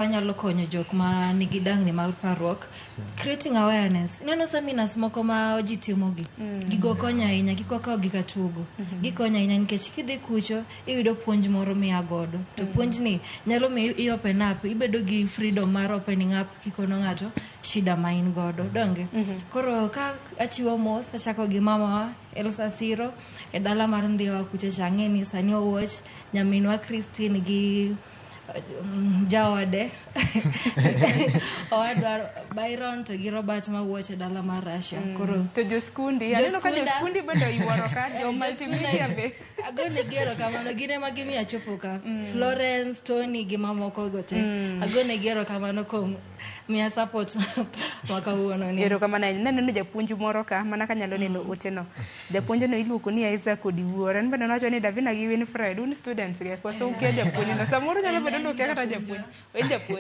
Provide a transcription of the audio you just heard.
Wanyalo konyo jok ma nigi dang'ni mar parruok, creating awareness. Ineno seminars moko ma ji timogi, gigo konyo ahinya, kik wakaw gi katugo. Gikonyo ahinya nikech kidhi kucho, iyudo puonj moro miya godo. To puonjni nyalo miyo i open up, ibedo gi freedom mar opening up kikono ng'ato shida ma in godo. Donge? Koro ka achiwo mos, achako gi mama Elsa Siro, e dala mar Ndhiwa kucho chang'eni sani owuoch nyaminwa Christine gi jawade owadwa Byron to gi Robert ma wuoche dala mar Russia. Koro to joskundi aneno ka joskundi bende yuoro ka jo multimedia be agone gero kamano gine ma gimiya chopo ka Florence Tony gi mamoko gote agone gero kamano kom miya support wakawuono ni ero kamano neno japuonj moro ka mana ka nyalo neno oteno japuonj no iluoko ni Isaac Odiwuor en bende nacho ni Davina gi Winfred un students ge koso ukia japuonj no samoro nyalo bedo no kia kata japuonj